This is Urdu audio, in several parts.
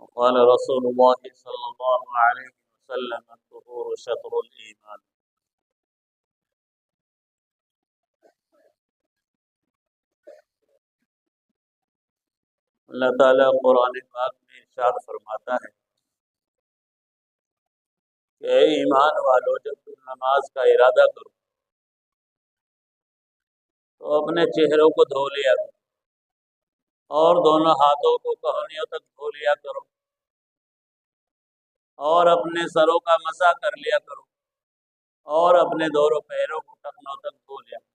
قال رسول الله صلى الله عليه وسلم الطهور شطر الإيمان. اللہ تعالیٰ قرآن پاک میں ارشاد فرماتا ہے کہ اے ایمان والو، جب تم نماز کا ارادہ کرو تو اپنے چہروں کو دھو لیا کرو اور دونوں ہاتھوں کو کہنیوں تک دھو لیا کرو اور اپنے سروں کا مسح کر لیا کرو اور اپنے دونوں پیروں کو ٹخنوں تک دھو لیا کرو۔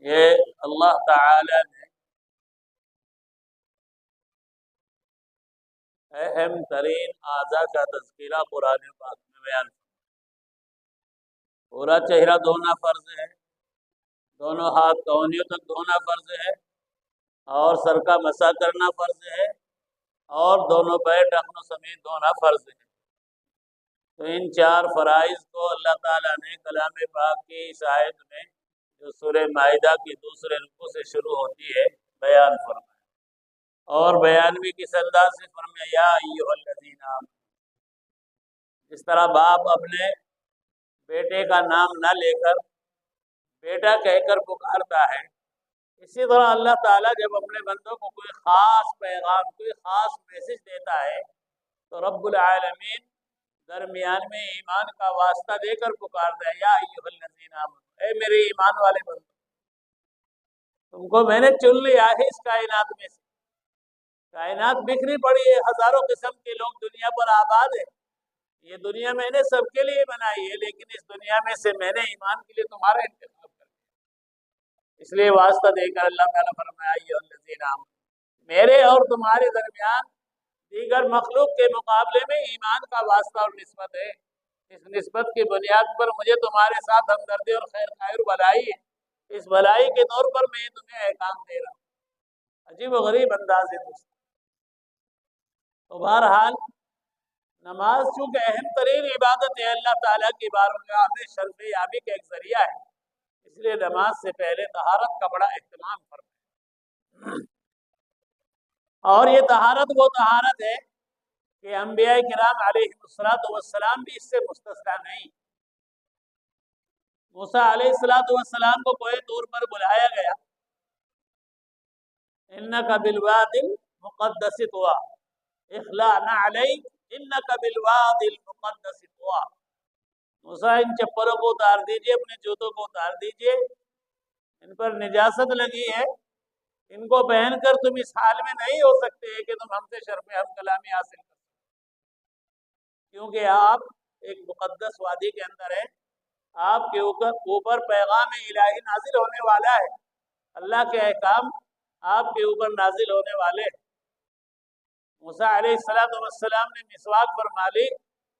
یہ اللہ تعالی نے اہم ترین اعضاء کا تذکرہ قرآن پاک میں بیان کیا۔ پورا چہرہ دھونا فرض ہے، دونوں ہاتھ کہنیوں تک دھونا فرض ہے اور سر کا مسح کرنا فرض ہے اور دونوں پیر ٹخنوں سمیت دھونا فرض ہے۔ تو ان چار فرائض کو اللہ تعالیٰ نے کلام پاک کی اس آیت میں جو سورہ مائدہ کی دوسرے رکوع سے شروع ہوتی ہے بیان فرمایا، اور بیان بھی کس انداز سے فرمایا، یا ایھا الذین آمنوا۔ جس طرح باپ اپنے بیٹے کا نام نہ لے کر بیٹا کہہ کر پکارتا ہے، اسی طرح اللہ تعالیٰ جب اپنے بندوں کو کوئی خاص پیغام، کوئی خاص میسج دیتا ہے تو رب العالمین درمیان میں ایمان کا واسطہ دے کر پکارتا ہے، یا ایھا الذین آمنوا، اے میرے ایمان والے بندو، تم کو میں نے چن لیا ہے اس کائنات میں سے۔ کائنات بکھری پڑی ہے، ہزاروں قسم کے لوگ دنیا پر آباد ہیں، یہ دنیا میں نے سب کے لیے بنائی ہے، لیکن اس دنیا میں سے میں نے ایمان کے لیے تمہارا انتخاب کر دیا۔ اس لیے واسطہ دے کر اللہ تعالیٰ فرمایا، ایھا الذین آمنوا، میرے اور تمہارے درمیان دیگر مخلوق کے مقابلے میں ایمان کا واسطہ اور نسبت ہے۔ اس نسبت کی بنیاد پر مجھے تمہارے ساتھ ہمدردی اور خیر خیر بھلائی ہے، اس بھلائی کے طور پر میں تمہیں احکام دے رہا ہوں۔ عجیب و غریب انداز ہے دوستوں۔ تو بہرحال نماز چونکہ اہم ترین عبادت ہے، اللہ تعالیٰ کی بارگاہ میں شرف یابی کا ایک ذریعہ ہے، اس لیے نماز سے پہلے طہارت کا بڑا اہتمام فرمائیں۔ اور یہ طہارت وہ طہارت ہے کہ انبیاء کرام علیہ السلام بھی اس سے مستثنیٰ نہیں۔ موسیٰ علیہ السلام کو کوہ طور پر بلایا گیا، انک بالوادی المقدس طویٰ اخلع نعلیک انک بالوادی المقدس طویٰ۔ موسیٰ ان چپلوں کو اتار دیجئے، اپنے جوتوں کو اتار دیجئے، ان پر نجاست لگی ہے، ان کو پہن کر تم اس حال میں نہیں ہو سکتے کہ تم ہم سے شرف ہم کلامی حاصل کر، کیونکہ آپ ایک مقدس وادی کے اندر ہیں، آپ کے اوپر پیغام الہی نازل ہونے والا ہے، اللہ کے احکام آپ کے اوپر نازل ہونے والے ہیں۔ موسیٰ علیہ السلام نے مسواک فرما لی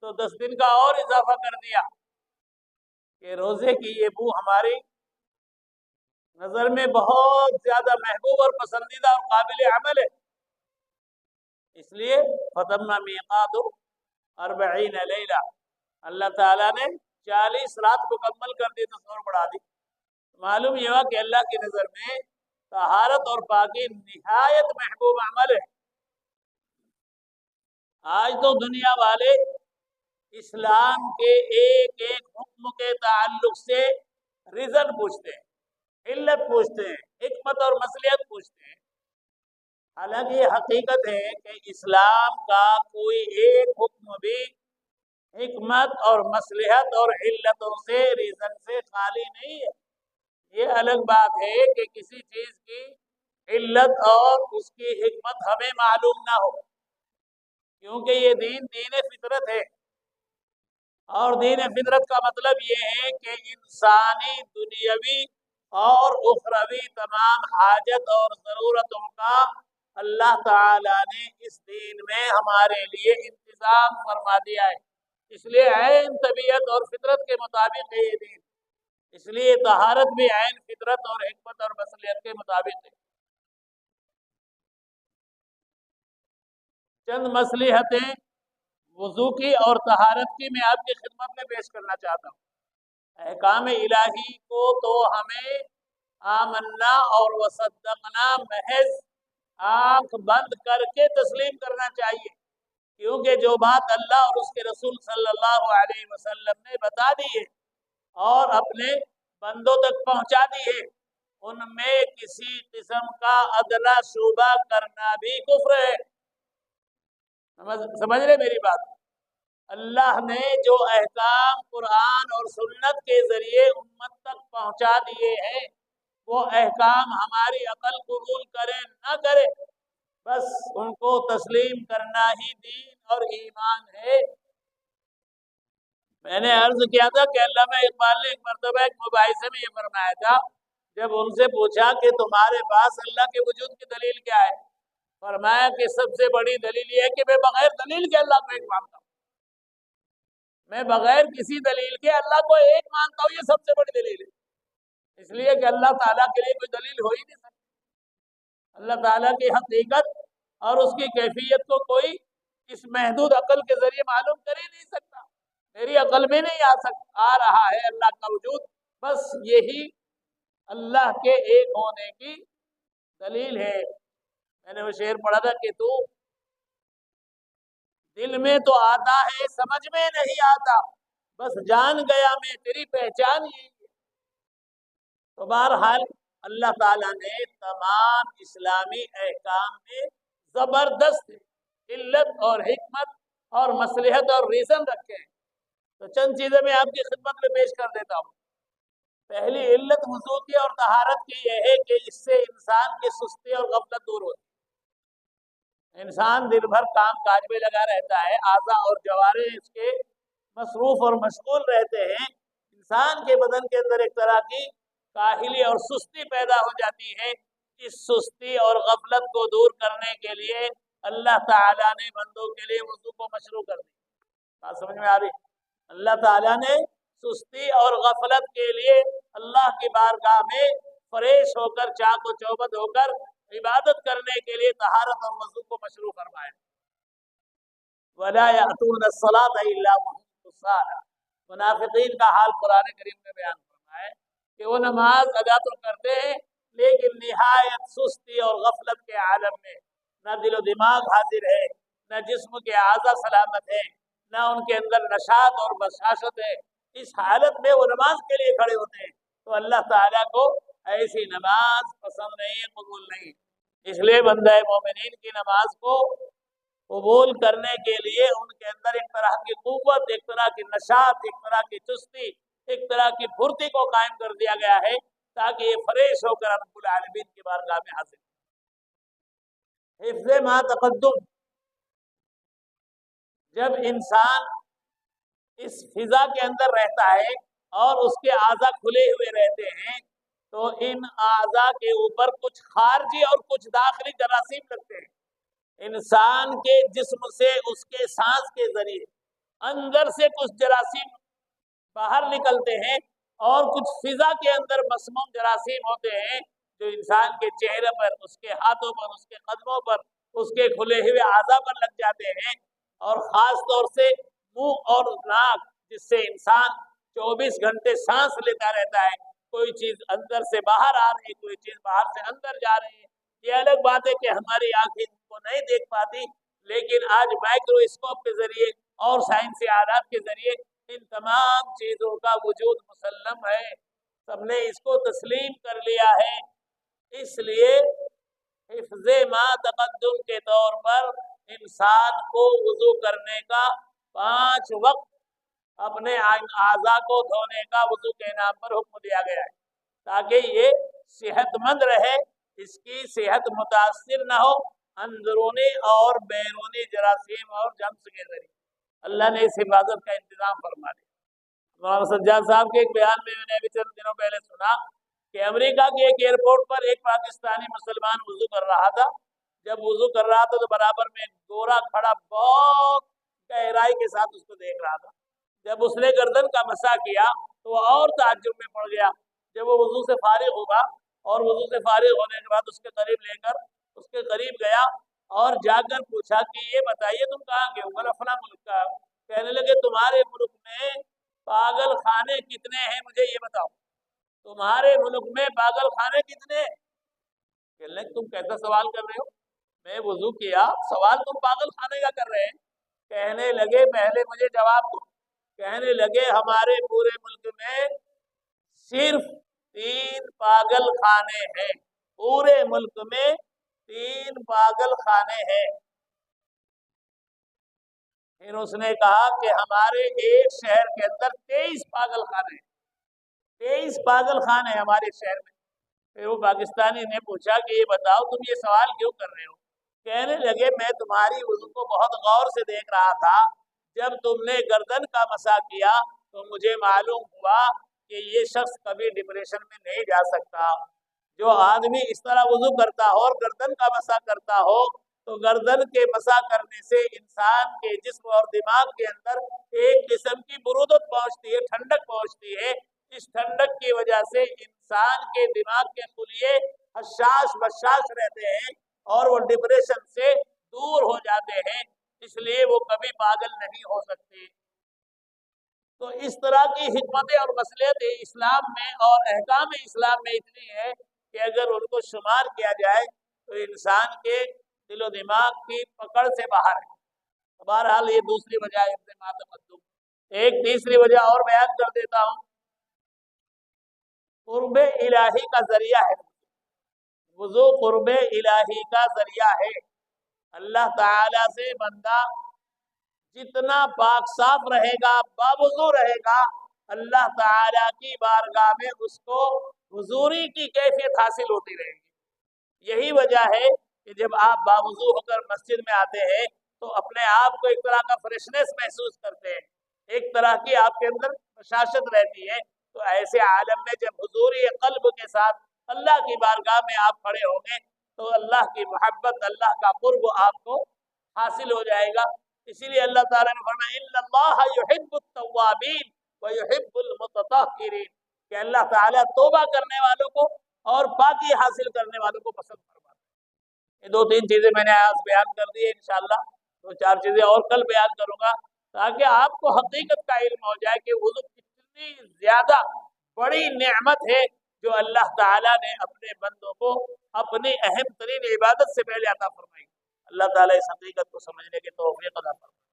تو 10 دن کا اور اضافہ کر دیا کہ روزے کی یہ بو ہماری نظر میں بہت زیادہ محبوب اور پسندیدہ اور قابل عمل ہے، اس لیے فتم میقات 40 لیلہ، اللہ تعالیٰ نے 40 رات مکمل کر دی، تو بڑھا دی۔ معلوم یہ ہوا کہ اللہ کی نظر میں طہارت اور پاکی نہایت محبوب عمل ہے۔ آج تو دنیا والے اسلام کے ایک ایک حکم کے تعلق سے ریزن پوچھتے ہیں، علت پوچھتے ہیں، حکمت اور مصلحت پوچھتے ہیں، حالانکہ یہ حقیقت ہے کہ اسلام کا کوئی ایک حکم بھی حکمت اور مصلحت اور علتوں سے، ریزن سے خالی نہیں ہے۔ یہ الگ بات ہے کہ کسی چیز کی علت اور اس کی حکمت ہمیں معلوم نہ ہو، کیونکہ یہ دین فطرت ہے، اور دین فطرت کا مطلب یہ ہے کہ انسانی دنیاوی اور اخروی تمام حاجت اور ضرورتوں کا اللہ تعالیٰ نے اس دین میں ہمارے لیے انتظام فرما دیا ہے، اس لیے عین طبیعت اور فطرت کے مطابق ہے یہ دین، اس لیے طہارت بھی عین فطرت اور حکمت اور مصلحت کے مطابق ہے۔ چند مصلحتیں وضو کی اور طہارت کی میں آپ کی خدمت میں پیش کرنا چاہتا ہوں۔ احکام الہی کو تو ہمیں آمنا اور وصدقنا محض آنکھ بند کر کے تسلیم کرنا چاہیے، کیونکہ جو بات اللہ اور اس کے رسول صلی اللہ علیہ وسلم نے بتا دی ہے اور اپنے بندوں تک پہنچا دی ہے، ان میں کسی قسم کا ادنا شعبہ کرنا بھی کفر ہے۔ سمجھ رہے میری بات؟ اللہ نے جو احکام قرآن اور سنت کے ذریعے امت تک پہنچا دیے ہیں، وہ احکام ہماری عقل قبول کرے نہ کرے، بس ان کو تسلیم کرنا ہی دین اور ایمان ہے۔ میں نے عرض کیا تھا کہ علامہ اقبال نے ایک مرتبہ ایک مباحثے میں یہ فرمایا تھا، جب ان سے پوچھا کہ تمہارے پاس اللہ کے وجود کی دلیل کیا ہے، فرمایا کہ سب سے بڑی دلیل یہ ہے کہ میں بغیر دلیل کے اللہ کو ایک مانتا ہوں، میں بغیر کسی دلیل کے اللہ کو ایک مانتا ہوں، یہ سب سے بڑی دلیل ہے۔ اس لیے کہ اللہ تعالیٰ کے لیے کوئی دلیل ہو ہی نہیں سکتی۔ اللہ تعالیٰ کی حقیقت اور اس کی کیفیت کو کوئی اس محدود عقل کے ذریعے معلوم کر ہی نہیں سکتا، میری عقل میں نہیں آ رہا ہے اللہ کا وجود، بس یہی اللہ کے ایک ہونے کی دلیل ہے۔ میں نے وہ شعر پڑھا تھا کہ تو دل میں تو آتا ہے سمجھ میں نہیں آتا، بس جان گیا میں تیری پہچان یہی ہے۔ تو بہرحال اللہ تعالیٰ نے تمام اسلامی احکام میں زبردست علت اور حکمت اور مصلحت اور ریزن رکھے ہیں۔ تو چند چیزیں میں آپ کی خدمت میں پیش کر دیتا ہوں۔ پہلی علت وضو کی اور طہارت کی یہ ہے کہ اس سے انسان کی سستی اور غفلت دور ہوتی ہے۔ انسان دن بھر کام کاج میں لگا رہتا ہے، اعضاء اور جوارے اس کے مصروف اور مشغول رہتے ہیں، انسان کے بدن کے اندر ایک طرح کی کاہلی اور سستی پیدا ہو جاتی ہے۔ اس سستی اور غفلت کو دور کرنے کے لیے اللہ تعالیٰ نے بندوں کے لیے وضو کو مشروع کر دیا۔ بات سمجھ میں آ رہی؟ اللہ تعالیٰ نے سستی اور غفلت کے لیے اللہ کی بارگاہ میں فریش ہو کر چاق و چوبند ہو کر عبادت کرنے کے لیے طہارت اور وضو کو مشروع فرمایا۔ وَلَا يَأْتُونَ الصَّلَاةَ إِلَّا وَهُمْ كُسَالَىٰ، منافقین کا حال قرآن کریم میں بیان فرمایا کہ وہ نماز ادا تو کرتے ہیں لیکن نہایت سستی اور غفلت کے عالم میں، نہ دل و دماغ حاضر ہے، نہ جسم کے اعضاء سلامت ہے، نہ ان کے اندر نشاط اور بشاشت ہے، اس حالت میں وہ نماز کے لیے کھڑے ہوتے ہیں۔ تو اللہ تعالیٰ کو ایسی نماز پسند نہیں ہے، قبول نہیں۔ اس لیے بندہ مومنین کی نماز کو قبول کرنے کے لیے ان کے اندر ایک طرح کی قوت، ایک طرح کی نشاط، ایک طرح کی چستی، ایک طرح کی پھرتی کو قائم کر دیا گیا ہے تاکہ یہ فریش ہو کر رب العالمین کی بارگاہ میں حاضر۔ حفظ ما تقدم، جب انسان اس فضا کے اندر رہتا ہے اور اس کے اعضاء کھلے ہوئے رہتے ہیں تو ان اعضاء کے اوپر کچھ خارجی اور کچھ داخلی جراثیم لگتے ہیں۔ انسان کے جسم سے اس کے سانس کے ذریعے اندر سے کچھ جراثیم باہر نکلتے ہیں اور کچھ فضا کے اندر مسموم جراثیم ہوتے ہیں جو انسان کے چہرے پر، اس کے ہاتھوں پر، اس کے قدموں پر، اس کے کھلے ہوئے اعضاء پر لگ جاتے ہیں، اور خاص طور سے منہ اور ناک، جس سے انسان 24 گھنٹے سانس لیتا رہتا ہے، کوئی چیز اندر سے باہر آ رہی ہے، کوئی چیز باہر سے اندر جا رہی ہے۔ یہ الگ بات ہے کہ ہماری آنکھیں کو نہیں دیکھ پاتی، لیکن آج مائکرو اسکوپ کے ذریعے اور سائنسی آلات کے ذریعے ان تمام چیزوں کا وجود مسلم ہے، سب نے اس کو تسلیم کر لیا ہے۔ اس لیے حفظ ما تقدم کے طور پر انسان کو وضو کرنے کا 5 وقت اپنے اعضاء کو دھونے کا وضو کے نام پر حکم دیا گیا ہے تاکہ یہ صحت مند رہے، اس کی صحت متاثر نہ ہو اندرونی اور بیرونی جراثیم اور جرمز کے ذریعے۔ اللہ نے اس حفاظت کا انتظام فرما دیا۔ مولانا سجاد صاحب کے ایک بیان میں نے ابھی چند دنوں پہلے سنا کہ امریکہ کے ایک ایئرپورٹ پر ایک پاکستانی مسلمان وضو کر رہا تھا۔ جب وضو کر رہا تھا تو برابر میں ایک گورا کھڑا بہت گہرائی کے ساتھ اس کو دیکھ رہا تھا۔ جب اس نے گردن کا مسح کیا تو وہ اور تعجب میں پڑ گیا۔ جب وہ وضو سے فارغ ہوگا اور وضو سے فارغ ہونے کے بعد اس کے قریب لے کر اس کے قریب گیا اور جا کر پوچھا کہ یہ بتائیے تم کہاں کے ہو؟ بولا فلاں ملک کا۔ کہنے لگے تمہارے ملک میں پاگل خانے کتنے ہیں مجھے یہ بتاؤ، تمہارے ملک میں پاگل خانے کتنے ہیں؟ کہنے لگے تم کیسا سوال کر رہے ہو؟ میں وضو کیا، سوال تم پاگل خانے کا کر رہے ہیں۔ کہنے لگے پہلے مجھے جواب دو، کہنے لگے ہمارے پورے ملک میں صرف 3 پاگل خانے ہیں، پورے ملک میں 3 پاگل خانے ہیں۔ پھر اس نے کہا کہ ہمارے ایک شہر کے اندر 23 پاگل خانے ہیں، 23 پاگل خانے ہیں ہمارے شہر میں۔ پھر وہ پاکستانی نے پوچھا کہ یہ بتاؤ تم یہ سوال کیوں کر رہے ہو؟ کہنے لگے میں تمہاری وضو کو بہت غور سے دیکھ رہا تھا، جب تم نے گردن کا مسح کیا تو مجھے معلوم ہوا کہ یہ شخص کبھی ڈپریشن میں نہیں جا سکتا۔ جو آدمی اس طرح وضو کرتا ہو اور گردن کا مسح کرتا ہو تو گردن کے مسح کرنے سے انسان کے جسم اور دماغ کے اندر ایک قسم کی برودت پہنچتی ہے، ٹھنڈک پہنچتی ہے۔ اس ٹھنڈک کی وجہ سے انسان کے دماغ کے خلیے حشاش بشاش رہتے ہیں اور وہ ڈپریشن سے دور ہو جاتے ہیں، اس لیے وہ کبھی پاگل نہیں ہو سکتے۔ تو اس طرح کی حکمتیں اور مصلحتیں اسلام میں اور احکام اسلام میں اتنی ہے کہ اگر ان کو شمار کیا جائے تو انسان کے دل و دماغ کی پکڑ سے باہر ہے۔ بہرحال یہ دوسری وجہ ہے اعتماد تقدم۔ ایک تیسری وجہ اور بیان کر دیتا ہوں، قرب الہی کا ذریعہ ہے وضو، قرب الہی کا ذریعہ ہے۔ اللہ تعالی سے بندہ جتنا پاک صاف رہے گا، باوضو رہے گا، اللہ تعالی کی بارگاہ میں اس کو حضوری کی کیفیت حاصل ہوتی رہے گی۔ یہی وجہ ہے کہ جب آپ باوضو ہو کر مسجد میں آتے ہیں تو اپنے آپ کو ایک طرح کا فریشنس محسوس کرتے ہیں، ایک طرح کی آپ کے اندر بشاشت رہتی ہے۔ تو ایسے عالم میں جب حضوری قلب کے ساتھ اللہ کی بارگاہ میں آپ کھڑے ہوں گے تو اللہ کی محبت، اللہ کا قرب آپ کو حاصل ہو جائے گا۔ اسی لیے اللہ تعالیٰ نے فرمایا ان اللہ یحب التوابین ویحب المتطہرین، کہ اللہ تعالیٰ توبہ کرنے والوں کو اور پاکی حاصل کرنے والوں کو پسند فرماتا ہے۔ یہ 2-3 چیزیں میں نے آج بیان کر دی ہے، انشاءاللہ 2-4 چیزیں اور کل بیان کروں گا تاکہ آپ کو حقیقت کا علم ہو جائے کہ وضو کتنی زیادہ بڑی نعمت ہے جو اللہ تعالیٰ نے اپنے بندوں کو اپنی اہم ترین عبادت سے پہلے عطا فرمائی۔ اللہ تعالیٰ اس حقیقت کو سمجھنے کی توفیق عطا فرمائے۔